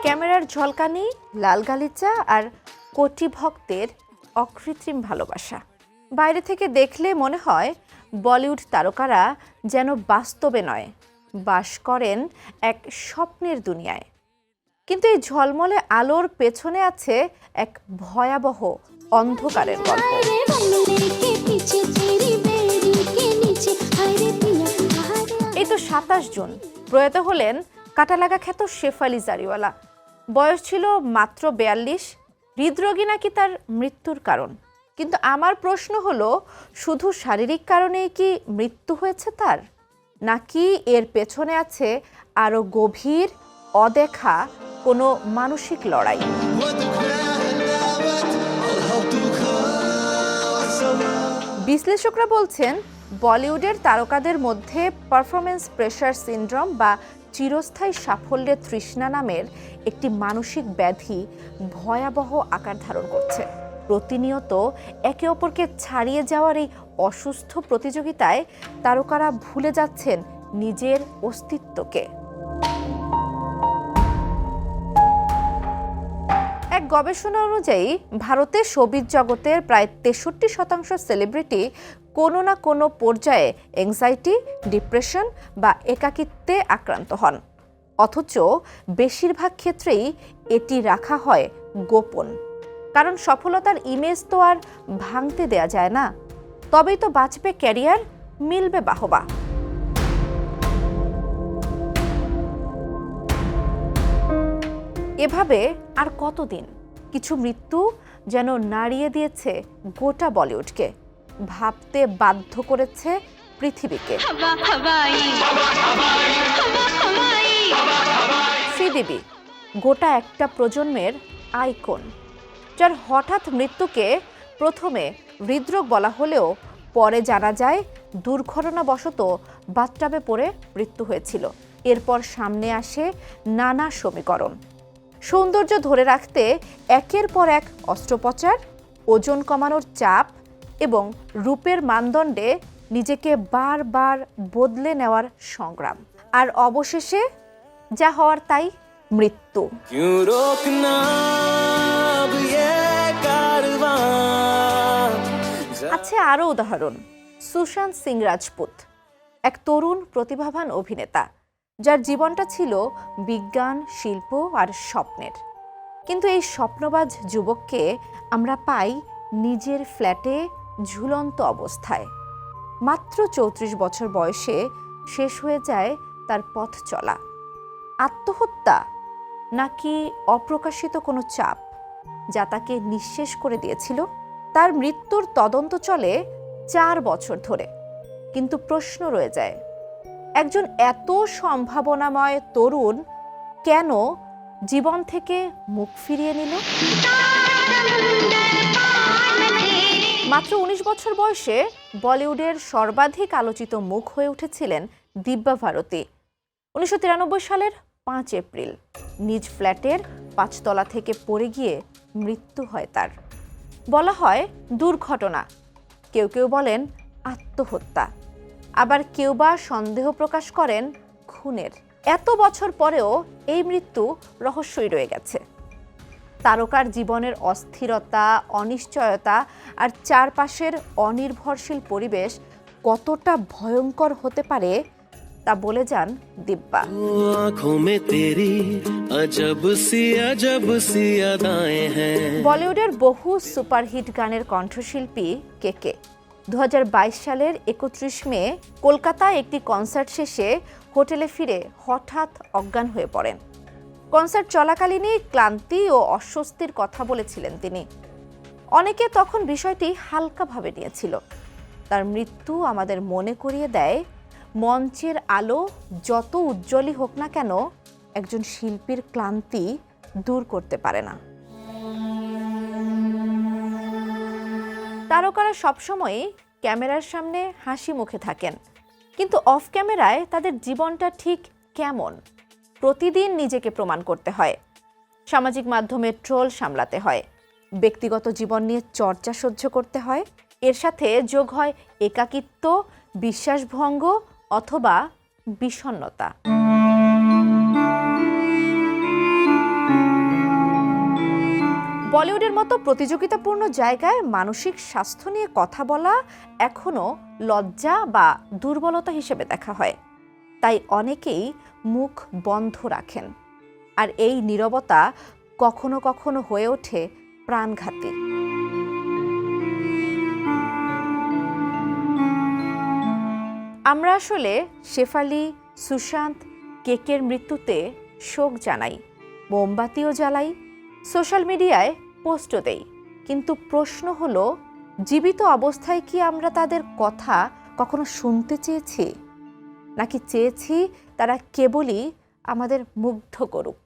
ক্যামেরার ঝলকানি, লাল গালিচা আর কোটি ভক্তের অকৃত্রিম ভালোবাসা। বাইরে থেকে দেখলে মনে হয় বলিউড তারকারা যেন বাস্তবে নয়, বাস করেন এক স্বপ্নের দুনিয়ায়। কিন্তু এই ঝলমলে আলোর পেছনে আছে এক ভয়াবহ অন্ধকারের গল্প। এই তো ২৭ জুন প্রয়াত হলেন কাটালাগা খ্যাত শেফালি জারিওয়ালা। বয়স ছিল মাত্র ৪২। হৃদরোগী নাকি তার মৃত্যুর কারণ। কিন্তু আমার প্রশ্ন হলো, শুধু শারীরিক কারণেই কি মৃত্যু হয়েছে তার, নাকি এর পেছনে আছে আরো গভীর অদেখা কোনো মানসিক লড়াই? বিশ্লেষকরা বলছেন, বলিউডের তারকাদের মধ্যে পারফরমেন্স প্রেশার সিনড্রোম বা চিরস্থায়ী সাফল্যের তৃষ্ণা নামের একটি মানসিক ব্যাধি ভয়াবহ আকার ধারণ করছে। প্রতিনিয়ত একে অপরকে ছাড়িয়ে যাওয়ার এই অসুস্থ প্রতিযোগিতায় তারকারা ভুলে যাচ্ছেন নিজের অস্তিত্বকে। এক গবেষণা অনুযায়ী ভারতে শোবিজ জগতের প্রায় ৬৩% সেলিব্রিটি কোনো না কোনো পর্যায়ে অ্যাংজাইটি, ডিপ্রেশন বা একাকিত্বে আক্রান্ত হন। অথচ বেশিরভাগ ক্ষেত্রেই এটি রাখা হয় গোপন, কারণ সফলতার ইমেজ তো আর ভাঙতে দেয়া যায় না। তবেই তো বাঁচবে ক্যারিয়ার, মিলবে বাহবা। এভাবে আর কতদিন? কিছু মৃত্যু যেন নাড়িয়ে দিয়েছে গোটা বলিউডকে, ভাবতে বাধ্য করেছে পৃথিবীকে। শ্রীদেবী গোটা একটা প্রজন্মের আইকন, যার হঠাৎ মৃত্যুকে প্রথমে হৃদরোগ বলা হলেও পরে জানা যায় দুর্ঘটনাবশত বাথটাবে পড়ে মৃত্যু হয়েছিল। এরপর সামনে আসে নানা সমীকরণ। সৌন্দর্য ধরে রাখতে একের পর এক অস্ত্রোপচার, ওজন কমানোর চাপ এবং রূপের মানদণ্ডে নিজেকে বারবার বদলে নেওয়ার সংগ্রাম। আর অবশেষে যা হওয়ার তাই, মৃত্যু। আছে আরও উদাহরণ। সুশান্ত সিং রাজপুত, এক তরুণ প্রতিভাবান অভিনেতা, যার জীবনটা ছিল বিজ্ঞান, শিল্প আর স্বপ্নের। কিন্তু এই স্বপ্নবাজ যুবককে আমরা পাই নিজের ফ্ল্যাটে ঝুলন্ত অবস্থায়। মাত্র ৩৪ বছর বয়সে শেষ হয়ে যায় তার পথ চলা। আত্মহত্যা নাকি অপ্রকাশিত কোনো চাপ যা তাকে নিঃশেষ করে দিয়েছিল? তার মৃত্যুর তদন্ত চলে ৪ বছর ধরে, কিন্তু প্রশ্ন রয়ে যায়, একজন এত সম্ভাবনাময় তরুণ কেন জীবন থেকে মুখ ফিরিয়ে নিল? মাত্র ১৯ বছর বয়সে বলিউডের সর্বাধিক আলোচিত মুখ হয়ে উঠেছিলেন দিব্যা ভারতী। ১৯৯৩ সালের ৫ এপ্রিল নিজ ফ্ল্যাটের ৫ তলা থেকে পড়ে গিয়ে মৃত্যু হয় তার। বলা হয় দুর্ঘটনা, কেউ কেউ বলেন আত্মহত্যা, আবার কেউ বা সন্দেহ প্রকাশ করেন খুনের। এত বছর পরেও এই মৃত্যু রহস্যই রয়ে গেছে। তারকার জীবনের অস্থিরতা, অনিশ্চয়তা আর চারপাশের অনির্ভরশীল পরিবেশ কতটা ভয়ঙ্কর হতে পারে তা বলে যান দিব্যা। বলিউডের বহু সুপারহিট গানের কণ্ঠশিল্পী কে ২০২২ সালের ৩১ মে কলকাতায় একটি কনসার্ট শেষে হোটেলে ফিরে হঠাৎ অজ্ঞান হয়ে পড়েন। কনসার্ট চলাকালীনই ক্লান্তি ও অস্বস্তির কথা বলেছিলেন তিনি। অনেকে তখন বিষয়টি হালকাভাবে নিয়েছিল। তার মৃত্যু আমাদের মনে করিয়ে দেয়, মঞ্চের আলো যত উজ্জ্বলই হোক না কেন, একজন শিল্পীর ক্লান্তি দূর করতে পারে না। তারকারা সবসময়ই ক্যামেরার সামনে হাসি মুখে থাকেন, কিন্তু অফ ক্যামেরায় তাদের জীবনটা ঠিক কেমন প্রতিদিন নিজেকে প্রমাণ করতে হয়। সামাজিক মাধ্যমে ট্রোল সামলাতে হয়, ব্যক্তিগত জীবন নিয়ে চর্চা সহ্য করতে হয়। এর সাথে যোগ হয় একাকিত্ব, বিশ্বাসভঙ্গ অথবা বিষণ্ণতা। বলিউডের মতো প্রতিযোগিতাপূর্ণ জায়গায় মানসিক স্বাস্থ্য নিয়ে কথা বলা এখনো লজ্জা বা দুর্বলতা হিসেবে দেখা হয়। তাই অনেকেই মুখ বন্ধ রাখেন, আর এই নীরবতা কখনো কখনো হয়ে ওঠে প্রাণঘাতী। আমরা আসলে শেফালি, সুশান্ত, কেকের মৃত্যুতে শোক জানাই, মোমবাতিও জ্বালাই, সোশ্যাল মিডিয়ায় পোস্টও দেই। কিন্তু প্রশ্ন হলো, জীবিত অবস্থায় কি আমরা তাদের কথা কখনো শুনতে চেয়েছি, নাকি চেয়েছি তারা কেবলই আমাদের মুগ্ধ করুক?